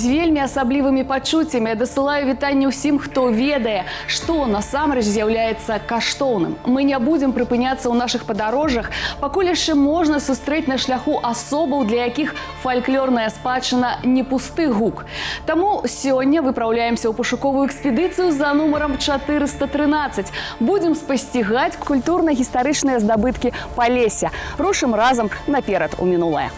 З вельмі асаблівымі пачуццямі я дасылаю вітанне ўсім, хто ведае, што насамрэч з'яўляецца каштоўным. Мы не будзем прыпыняцца ў нашых падарожжах, пакуль яшчэ можна сустрэць на шляху асобаў, для якіх фальклорная спадчына не пусты гук. Таму сёння выпраўляемся ў пошуковую экспедыцыю за нумарам 413. Будзем спасцігаць культурна-гістарычныя здабыткі Палесся. Рушым разам наперад у мінулае.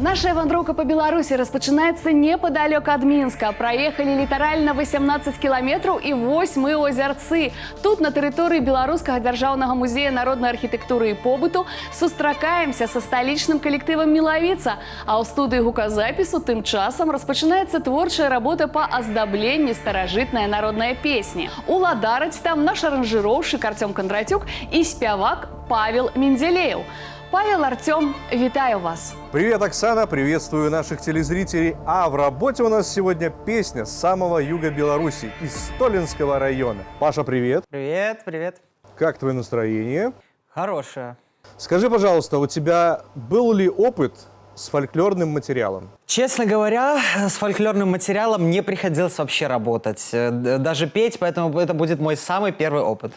Наша вандроўка па Беларусі распачынаецца непадалёк ад Мінска. Праехалі літаральна 18 кіламетраў і вось мы ў Азярцы. Тут на тэрыторыі Беларускага дзяржаўнага музея народнай архітэктуры і побыту сустракаемся са сталічным калектывам «Мілавіца». А ў студыі гуказапісу тым часам распачынаецца творчая работа па аздабленні старажытнай народнай песні. Уладараць там наш аранжыроўшчык Артём Кондратюк і спявак Павел Менделеев. Павел, Артём, витаю вас. Привет, Оксана, приветствую наших телезрителей. А в работе у нас сегодня песня с самого юга Беларуси, из Столинского района. Паша, привет. Привет, привет. Как твое настроение? Хорошее. Скажи, пожалуйста, у тебя был ли опыт с фольклорным материалом? Честно говоря, с фольклорным материалом не приходилось вообще работать, даже петь, поэтому это будет мой самый первый опыт.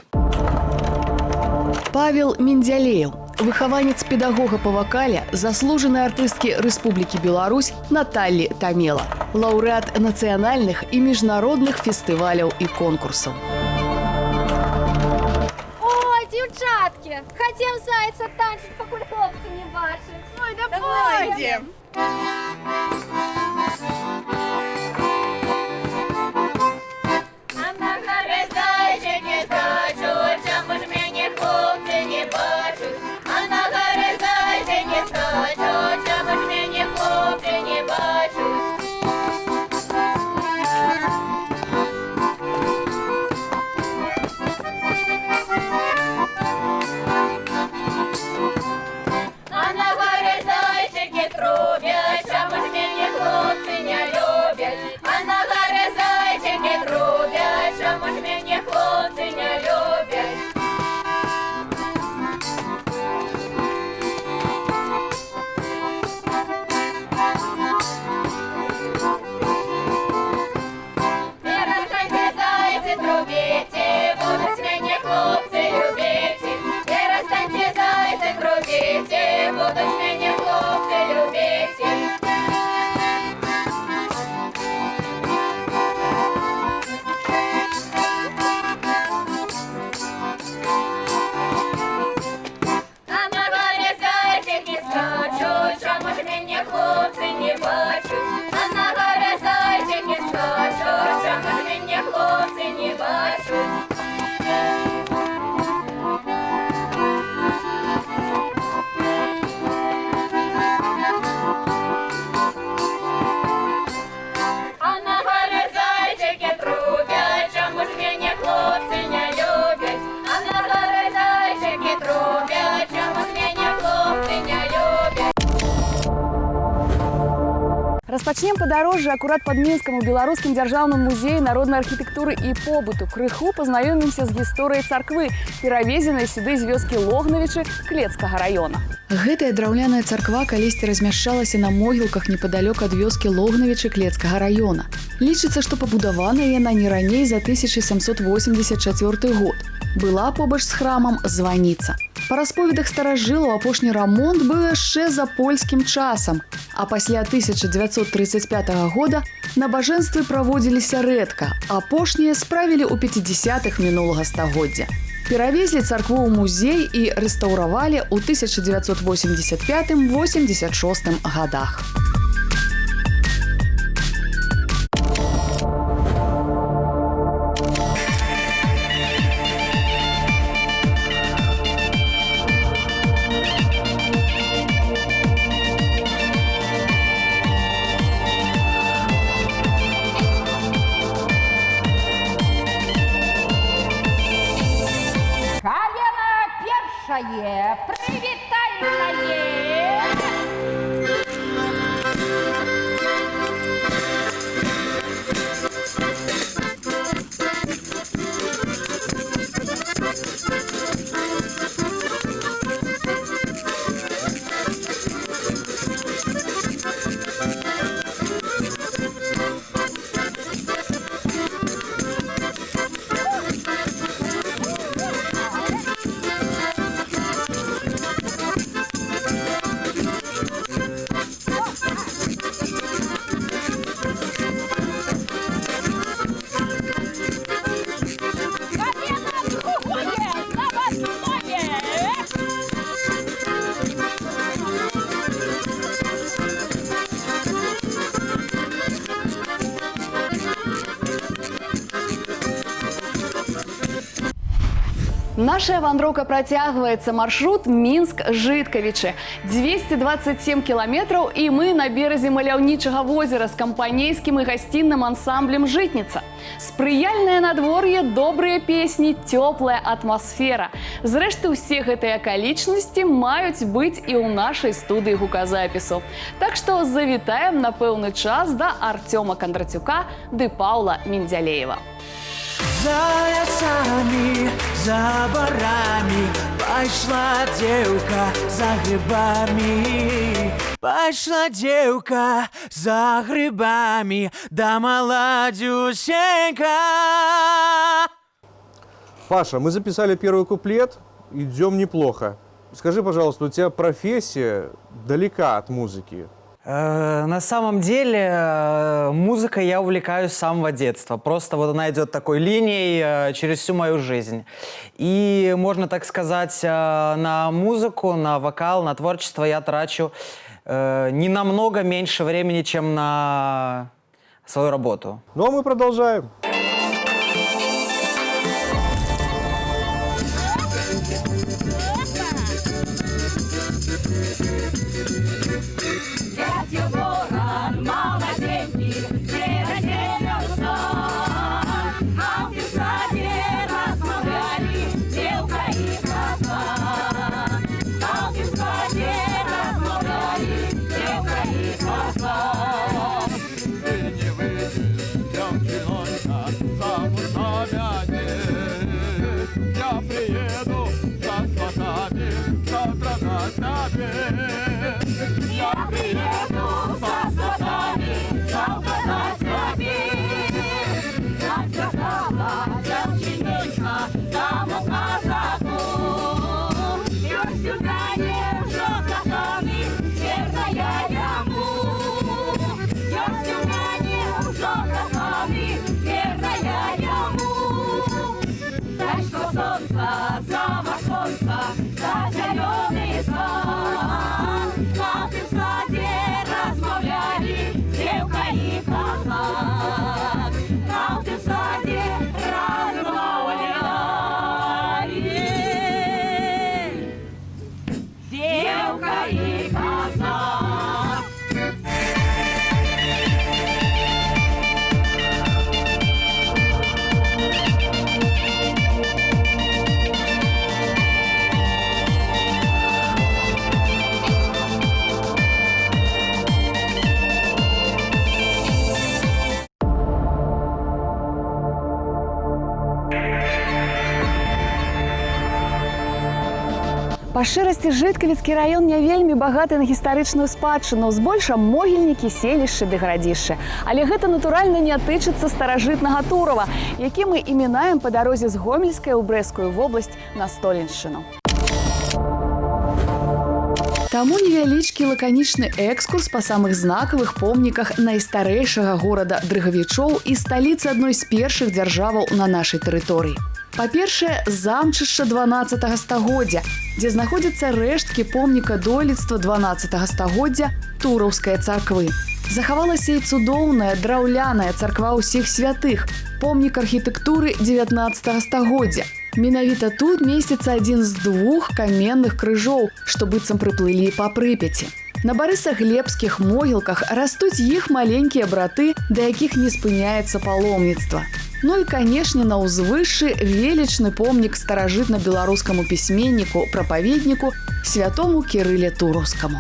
Павел Менделеев, выхаванец педагога по вокале, заслуженной артистки Республики Беларусь Натальи Тамела, лауреат национальных и международных фестивалей и конкурсов. О, девчатки, хотим зайца танчить, покуль хлопцы не бачат. Ой, да пойдем. Трубят, Распачнем падарожжа акурат пад Мінскам у беларускім дзяржаўным музеі народнай архітэктуры і побыту. Крыху пазнаёмімся з гісторыяй царквы, перавезенай сюды з вёскі Логнавічы Клецкага раёна. Гэтая драўляная царква калісьці размяшчалася на могілках непадалёк ад вёскі Логнавічы Клецкага раёна. Лічыцца, што пабудавана яна не раней за 1784 год. Была побач з храмам званіца. Па расповедах старажылаў апошні рамонт быў яшчэ за польскім часам, а пасля 1935 года набажэнствы праводзіліся рэдка, апошнія справілі ў 50-х мінулага стагоддзя. Перавезлі царкву ў музей і рэстаўравалі ў 1985-86 годах. Привітальне! Наша вандроўка працягваецца. Маршрут Мінск-Жыткавічы. 227 кіламетраў, і мы на беразе маляўнічага возера з кампанейскім і гасцінным ансамблем «Жытніца». Спрыяльнае надвор'е, добрыя песні, цёплая атмасфера. Зрэшты, усе гэтыя акалічнасці маюць быць і ў нашай студыі гуказапісу. Так што завітаем на пэўны час да Артёма Кандрацюка ды Паўла Мензялеева. За лясами, за барами пайшла дзеўка за грибами. Пайшла дзеўка за грибами, да маладзюсенька. Паша, мы записали первый куплет, идем неплохо. Скажи, пожалуйста, у тебя профессия далека от музыки? На самом деле музыкой я увлекаюсь с самого детства. Просто вот она идет такой линией через всю мою жизнь. И, можно так сказать, на музыку, на вокал, на творчество я трачу не намного меньше времени, чем на свою работу. Ну а мы продолжаем. Ты не выйдешь, девки, Па шырасці жыткавіцкі раён не вельмі багаты на гістарычную спадчыну, збольша могільнікі, селішчы ды гарадзішчы. Але гэта натуральна не тычыцца старажытнага Турова, які мы імінаем па дарозе з Гомельскай у Брэсцкую вобласць на Столеншчыну. Таму невялічкі лаканічны экскурс па самых знакавых помніках найстарэйшага горада дрыгавічоў і сталіцы адной з першых дзяржаваў на нашай тэрыторыі. Па-першае, замчышча 12 стагоддзя, дзе знаходзяцца рэшткі помніка дойлідства 12 стагоддзя Тураўскай царквы. Захавалася і цудоўная драўляная царква ўсіх святых, помнік архітэктуры 19 стагоддзя. Менавіта тут месціцца адзін з 2 каменных крыжоў, што быццам прыплылі па Прыпяці. На барысаглебскіх могілках растуць іх маленькія браты, да якіх не спыняецца паломніцтва. Ну і, канешне, на ўзвышшы велічны помнік старажытна-беларускаму пісьменніку, прапаведніку, святому Кірыле Тураўскаму.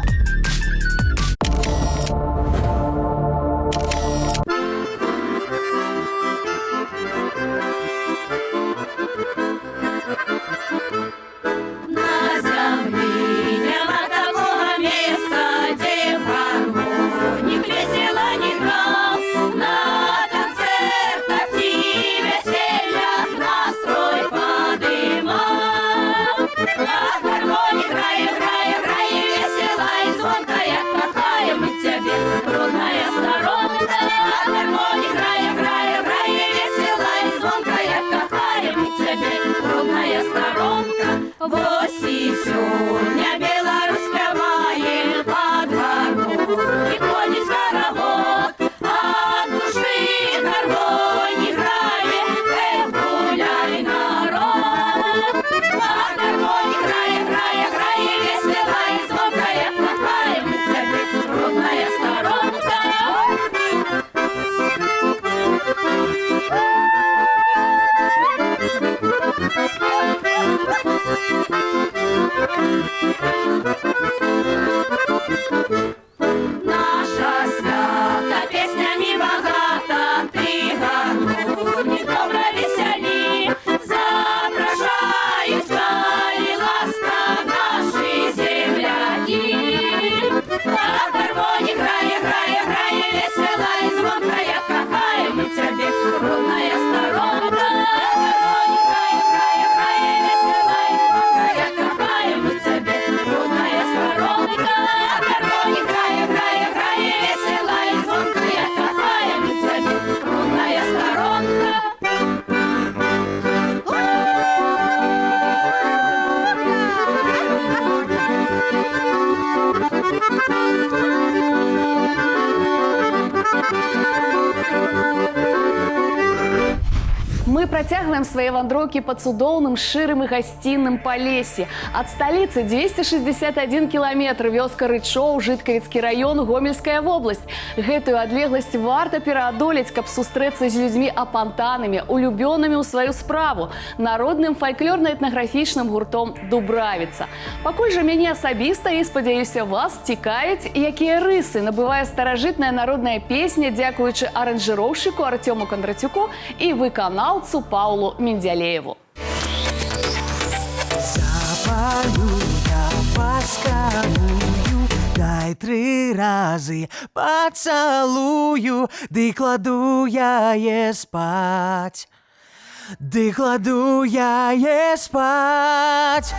Мы працягваем свае вандроўкі па цудоўным, шырым і гасцінным Палесі. Ад сталіцы 261 кіламетр, вёска Рычоў, Жыткавіцкі раён, Гомельская вобласць. Гэтую адлегласць варта пераадолець, каб сустрэцца з людзьмі апантанымі, улюбёнымі ў сваю справу, народным фальклорна-этнаграфічным гуртом «Дубравіца». Пакуль жа мяне асабіста і, спадзяюся, вас цікавяць, якія рысы набывае старажытная народная песня, дзякуючы аранжыроўшчыку Артёму Кондратюку і выканаўцу Паулу Менделееву. Запалю я паскалую, дай 3 разы поцалую, ды кладу я спать, ды кладу я спать.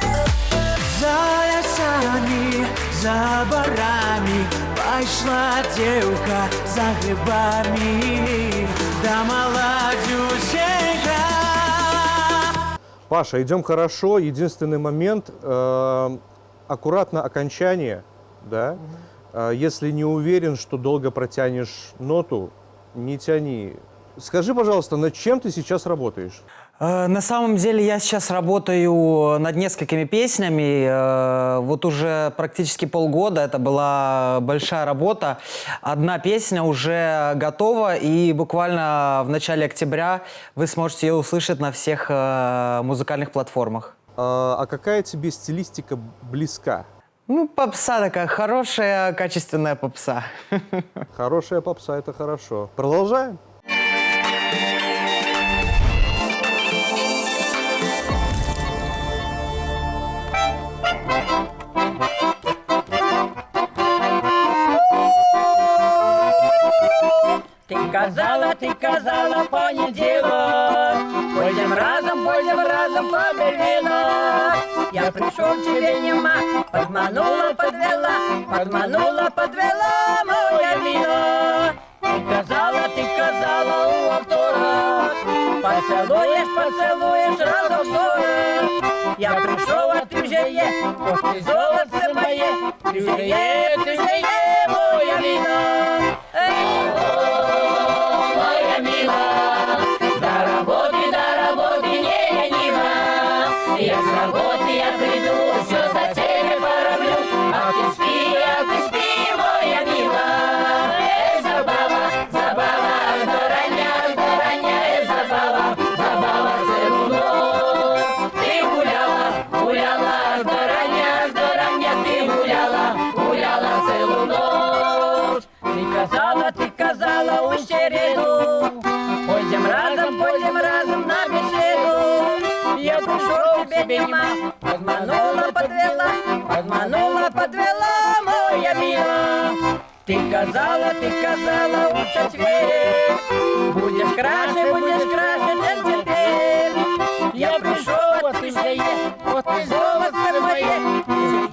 За лясами, за барами пайшла девка за грибами, да молодюсенька. Паша, идем хорошо. Единственный момент, аккуратно окончание, да? Если не уверен, что долго протянешь ноту, не тяни. Скажи, пожалуйста, над чем ты сейчас работаешь? На самом деле я сейчас работаю над несколькими песнями. Вот уже практически полгода. Это была большая работа. Одна песня уже готова, и буквально в начале октября вы сможете ее услышать на всех музыкальных платформах. А какая тебе стилистика близка? Ну, попса такая, хорошая, качественная попса. Хорошая попса – это хорошо. Продолжаем. ты казала понедельник. Пойдем разом по Берлину. Я пришел, тебе нема, подманула, подвела моя вина. Ты казала у автора, поцелуешь разом 40. Я пришел, а ты же после золоце мое, ты же моя вина. Моя мила, до работы не ленива. Я с работы я приду, все за тебя пороблю. А ты спи, моя мила. Забава, здороня, забава целую ночь. Ты гуляла, здороня, ты гуляла целую ночь. Ты казала у середу, пойдем разом на беседу. Я пришел, тебе нема, подманула, подвела моя мила. Ты казала у четверг, будешь краше, чем теперь. Я пришел, а ты же золото мое, ты же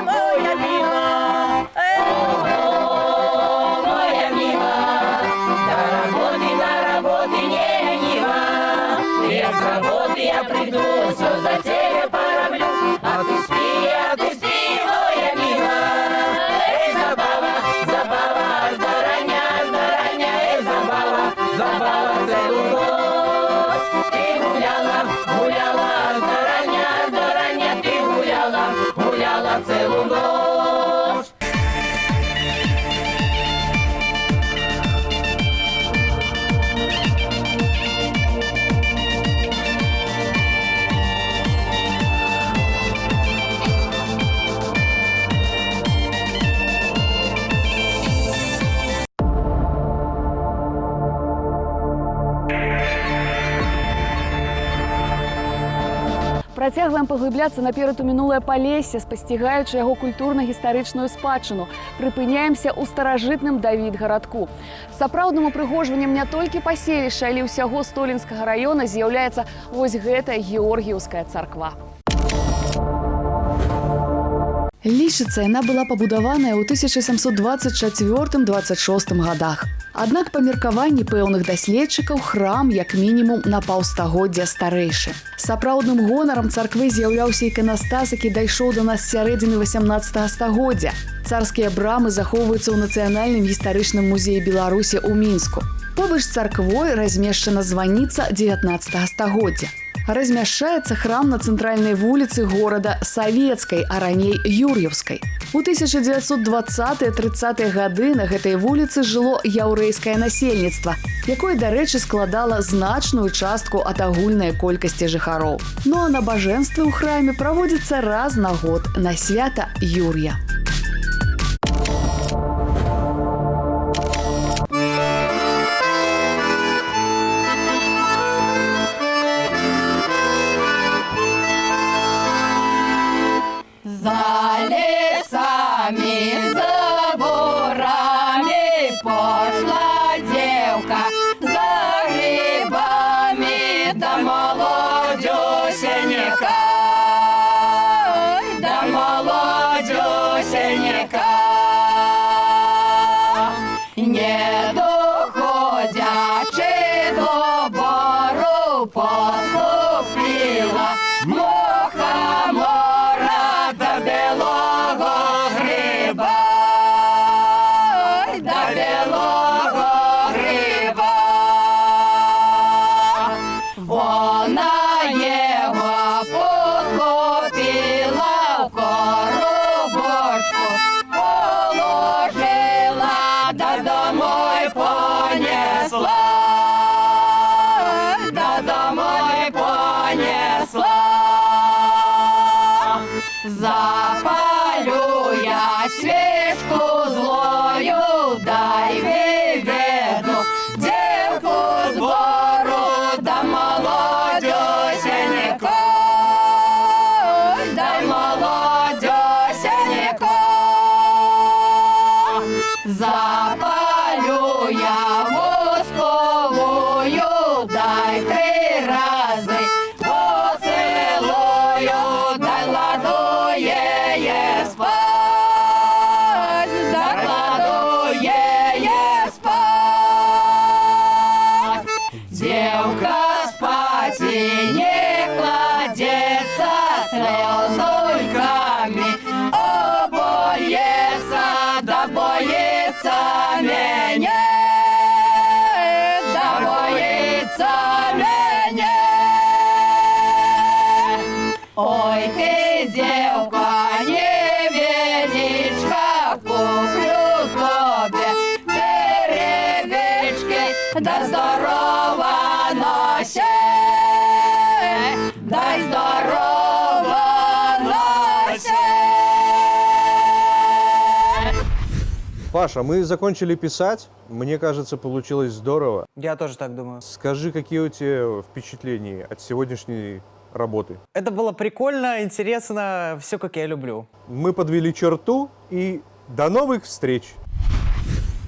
моя мила. Моя мила, до работы не ленива. Я с работы я приду, все за тебя пороблю. А ты спи, моя мила. Забава, здороня, забава целую ночь. Ты гуляла, здороня, ты гуляла целую ночь. Працягваем паглыбляцца наперад у мінулае палессе, спасцігаючы яго культурна-гістарычную спадчыну. Прыпыняемся ў старажытным Давідгарадку. Сапраўдным упрыгожваннем не толькі паселішча, але ўсяго Столінскага раёна з'яўляецца вось гэтая Георгіўская царква. Лічыцца, яна была пабудаваная ў 1724-26 годах. Аднак па меркаванні пэўных даследчыкаў храм як мінімум на паўстагоддзя старэйшы. Сапраўдным гонарам царквы з'яўляўся іканастас, які дайшоў да нас з сярэдзіны 18 стагоддзя. Царскія брамы захоўваюцца ў Нацыянальным гістарычным музеі Беларусі ў Мінску. Побач з царквой размешчана званіца 19 стагоддзя. Размяшчаецца храм на цэнтральнай вуліцы горада Савецкай, а раней Юр'еўскай. У 1920-30 гады на гэтай вуліцы жыло яўрэйскае насельніцтва, якое, дарэчы, складала значную частку ад агульнай колькасці жыхароў. Ну а набажэнствы ў храме праводзяцца раз на год на свята Юр'я. Не доходячи до бору, поступила мухомора до білого гриба, до білого гриба. Вона його подкопила в коробочку, положила, да домой понесла, да домой понесла. Запалю я свечку злою, дай выведу девку с бору, да молодёсеньку, дай молодёсеньку. Запалю я восковую, дай 3 рази. Поцілую, дай ладу її спать, дай ладу її спать. Девка спать и не кладется слезульками, боится, да боится меня, да боится меня. Ой, ты, девка, невеличка, куплю тебе черевички, да здорово носей, дай здорово носей. Паша, мы закончили писать. Мне кажется, получилось здорово. Я тоже так думаю. Скажи, какие у тебя впечатления от сегодняшней работы? Это было прикольно, интересно, все как я люблю. Мы подвели черту и до новых встреч!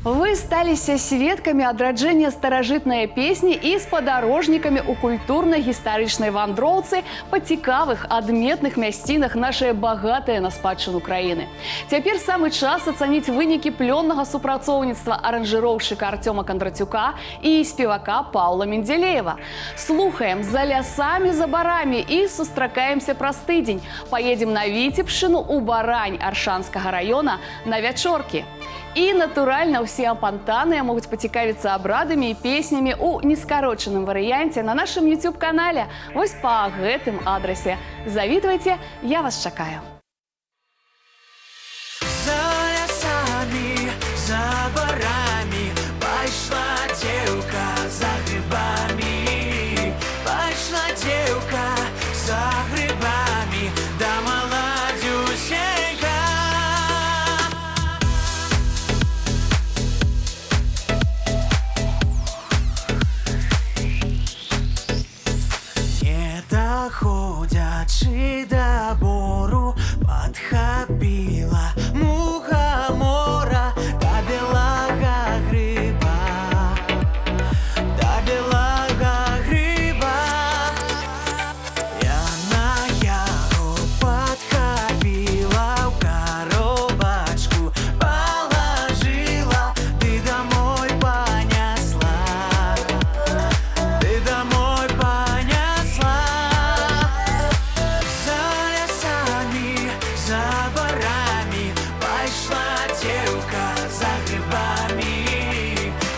Вы сталіся сведкамі адраджэння старажытнай песні і спадарожнікамі ў культурна-гістарычнай вандроўцы па цікавых адметных мясцінах нашай багатыя на спадчыну краіны. Цяпер самы час ацаніць вынікі плённага супрацоўніцтва аранжыроўшчыка Артёма Кондратюка і спевака Паўла Менделеева. Слухаем «За лясамі, за барамі» і сустракаемся праз тыдзень. Паедзем на Віцебшчыну ў Барань Аршанскага раёна на вячоркі. І, натуральна, усе апантаныя могуць пацікавіцца абрадамі і песнямі ў нескарочаным варыянце на нашым YouTube-канале. Вось па гэтым адрасе. Завітвайце, я вас чакаю. За лясами, за барами пайшла девка за грибами. Пайшла девка за грибами, да молодюсенька. Не доходячи до бору, подхопила мухомора до белого гриба, до белого гриба. Я на яру подхопила, в коробочку положила, ты домой понесла, ты домой понесла. За лясами, за барами пошла девка за грибами.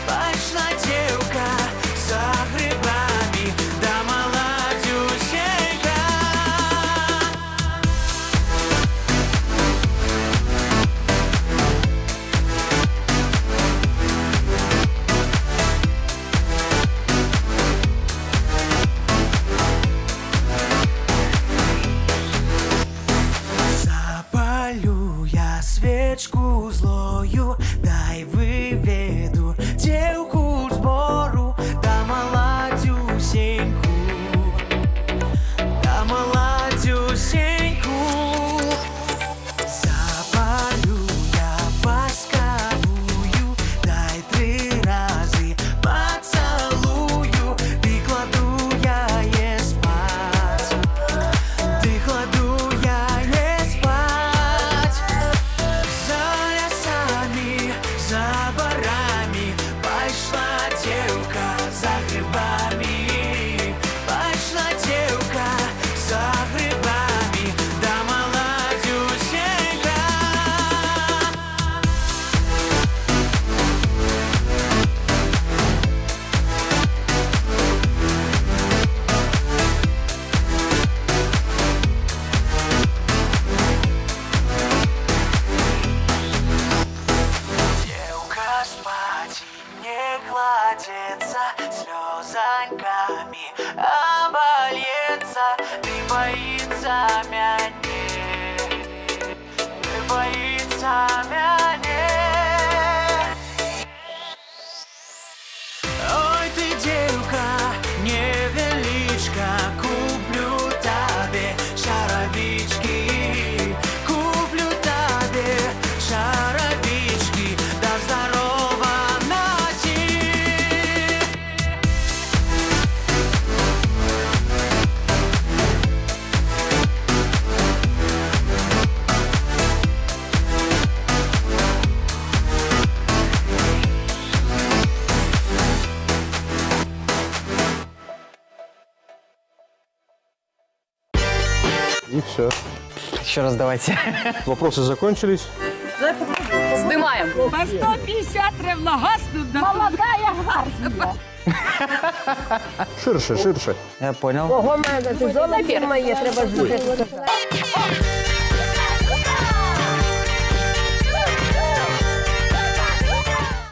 Пошла девка за грибами, да молодюсенька. Запалю я свечку злою, дай выведу девку с бору, да молодюсеньку, да молодюсеньку. Запалю я восковую, дай 3 разы поцелую, ты кладу я ей спать, ты кладу я ей спать. За лясами, за барами пошла девка за грибами. Пошла девка за грибами, да молодюсенька. Девка спать не кладется, слезоньками обольется, ты боится мяне, ты боится мяне. Ой, ты девка, невеличка, куплю тебе шаровички, куплю тебе шаровички, да здорово носи. И все. Еще раз давайте. Вопросы закончились. Здимаємо. По 150 ревногасну. Молодая гарсия. Ширше, ширше. Я понял. Ого, мене, ти золоті моє, треба жити.